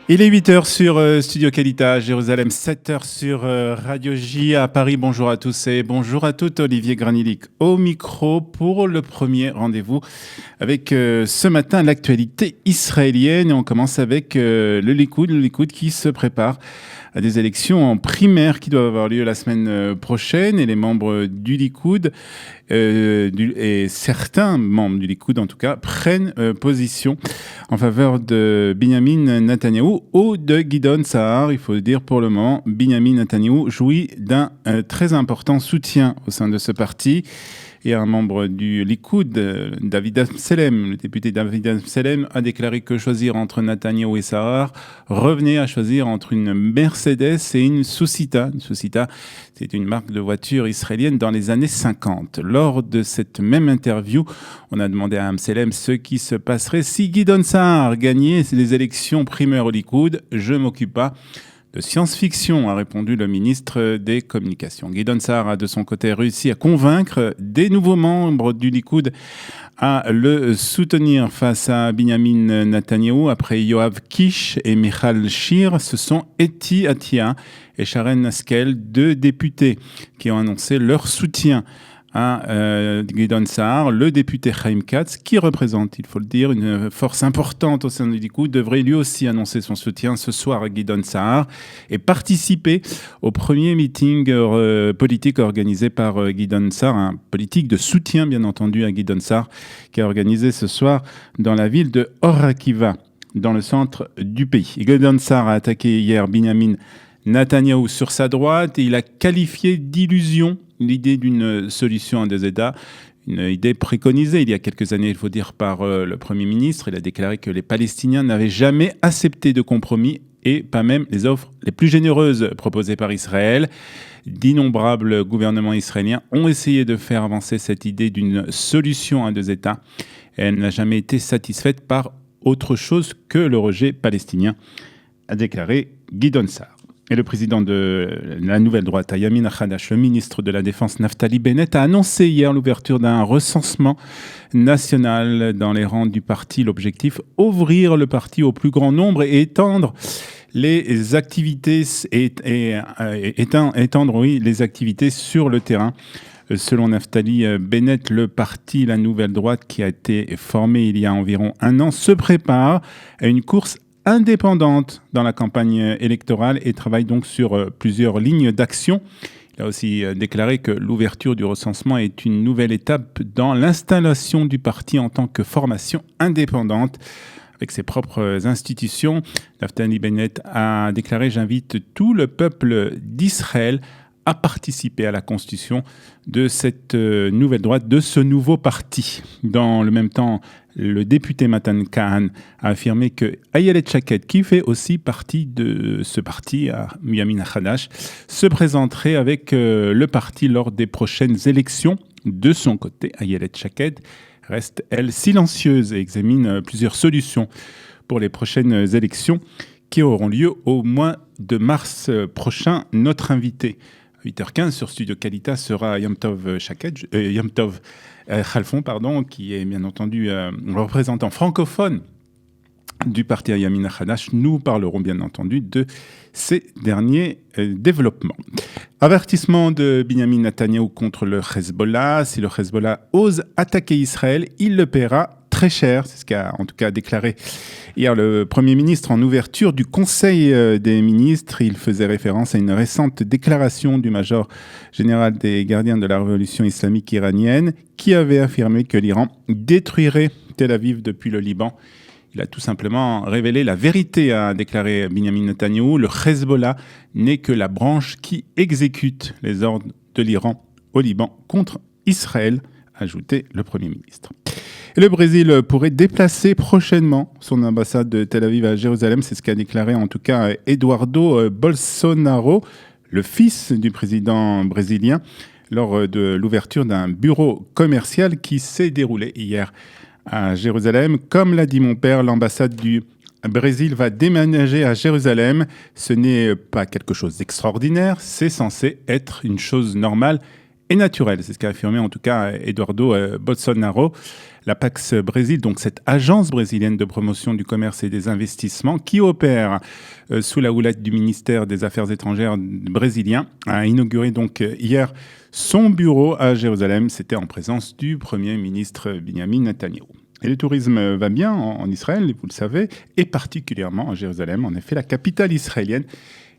Il est 8 heures sur Studio Qualita à Jérusalem, 7 heures sur Radio J à Paris. Bonjour à tous et bonjour à toutes. Olivier Granilic au micro pour le premier rendez-vous avec ce matin l'actualité israélienne. Et on commence avec le Likoud qui se prépare à des élections en primaire qui doivent avoir lieu la semaine prochaine. Et les membres du Likoud et certains membres du Likoud en tout cas prennent position en faveur de Binyamin Netanyahou ou de Gideon Sa'ar. Il faut dire pour le moment, Binyamin Netanyahou jouit d'un très important soutien au sein de ce parti. Et un membre du Likoud, David Amsellem, le député David Amsellem, a déclaré que choisir entre Netanyahou et Sa'ar revenait à choisir entre une Mercedes et une Susita. Une Susita, c'est une marque de voiture israélienne dans les années 50. Lors de cette même interview, on a demandé à Amsellem ce qui se passerait si Gideon Sa'ar gagnait les élections primaires au Likoud. Je m'occupe pas de science-fiction, a répondu le ministre des Communications. Gideon Sa'ar a de son côté réussi à convaincre des nouveaux membres du Likoud à le soutenir face à Binyamin Netanyahou. Après Yoav Kish et Michal Shir, ce sont Eti Attia et Sharon Haskel, deux députés qui ont annoncé leur soutien à Gideon Sa'ar. Le député Chaim Katz, qui représente, il faut le dire, une force importante au sein du Likoud, devrait lui aussi annoncer son soutien ce soir à Gideon Sa'ar et participer au premier meeting politique organisé par Gideon Sa'ar, un politique de soutien bien entendu à Gideon Sa'ar, qui est organisé ce soir dans la ville de Or Akiva, dans le centre du pays. Gideon Sa'ar a attaqué hier Binyamin Netanyahou sur sa droite et il a qualifié d'illusion l'idée d'une solution à deux États, une idée préconisée il y a quelques années, il faut dire, par le Premier ministre. Il a déclaré que les Palestiniens n'avaient jamais accepté de compromis et pas même les offres les plus généreuses proposées par Israël. D'innombrables gouvernements israéliens ont essayé de faire avancer cette idée d'une solution à deux États. Et elle n'a jamais été satisfaite par autre chose que le rejet palestinien, a déclaré Gideon Sa'ar. Et le président de la nouvelle droite, Yamin Hadash, le ministre de la Défense, Naftali Bennett, a annoncé hier l'ouverture d'un recensement national dans les rangs du parti. L'objectif, ouvrir le parti au plus grand nombre et étendre les activités, les activités sur le terrain. Selon Naftali Bennett, le parti La Nouvelle Droite, qui a été formé il y a environ un an, se prépare à une course indépendante dans la campagne électorale et travaille donc sur plusieurs lignes d'action. Il a aussi déclaré que l'ouverture du recensement est une nouvelle étape dans l'installation du parti en tant que formation indépendante avec ses propres institutions. Naftali Bennett a déclaré « J'invite tout le peuple d'Israël à participer à la constitution de cette nouvelle droite, de ce nouveau parti ». Dans le même temps, le député Matan Kahan a affirmé que Ayelet Shaked, qui fait aussi partie de ce parti, à Yamin Hadash, se présenterait avec le parti lors des prochaines élections. De son côté, Ayelet Shaked reste, elle, silencieuse et examine plusieurs solutions pour les prochaines élections qui auront lieu au mois de mars prochain. Notre invité, 8h15 sur Studio Qualita, sera Yom Tov Khalfon, qui est bien entendu le représentant francophone du parti Yamin Hadash. Nous parlerons bien entendu de ces derniers développements. Avertissement de Binyamin Netanyahou contre le Hezbollah. Si le Hezbollah ose attaquer Israël, il le paiera très cher. C'est ce qu'a en tout cas déclaré hier le Premier ministre en ouverture du Conseil des ministres. Il faisait référence à une récente déclaration du major général des gardiens de la révolution islamique iranienne qui avait affirmé que l'Iran détruirait Tel Aviv depuis le Liban. Il a tout simplement révélé la vérité, a déclaré Binyamin Netanyahou. Le Hezbollah n'est que la branche qui exécute les ordres de l'Iran au Liban contre Israël, a ajouté le Premier ministre. Et le Brésil pourrait déplacer prochainement son ambassade de Tel Aviv à Jérusalem. C'est ce qu'a déclaré en tout cas Eduardo Bolsonaro, le fils du président brésilien, lors de l'ouverture d'un bureau commercial qui s'est déroulé hier à Jérusalem. Comme l'a dit mon père, l'ambassade du Brésil va déménager à Jérusalem. Ce n'est pas quelque chose d'extraordinaire, c'est censé être une chose normale et naturelle. C'est ce qu'a affirmé en tout cas Eduardo Bolsonaro. La Pax Brésil, donc cette agence brésilienne de promotion du commerce et des investissements qui opère sous la houlette du ministère des Affaires étrangères brésilien, a inauguré donc hier son bureau à Jérusalem. C'était en présence du Premier ministre Benjamin Netanyahu. Et le tourisme va bien en Israël, vous le savez, et particulièrement à Jérusalem. En effet, la capitale israélienne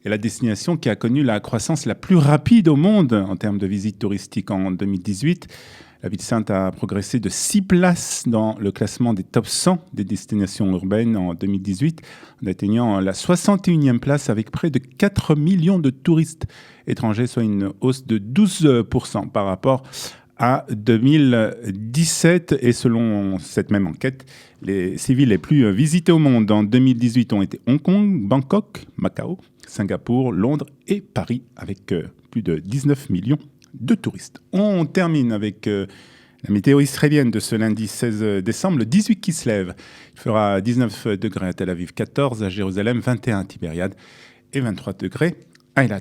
est la destination qui a connu la croissance la plus rapide au monde en termes de visites touristiques en 2018. La ville sainte a progressé de 6 places dans le classement des top 100 des destinations urbaines en 2018, en atteignant la 61e place avec près de 4 millions de touristes étrangers, soit une hausse de 12% par rapport à 2017. Et selon cette même enquête, les villes les plus visitées au monde en 2018 ont été Hong Kong, Bangkok, Macao, Singapour, Londres et Paris, avec plus de 19 millions de touristes. On termine avec la météo israélienne de ce lundi 16 décembre, le 18 qui se lève. Il fera 19 degrés à Tel Aviv, 14 à Jérusalem, 21 à Tibériade et 23 degrés à Eilat.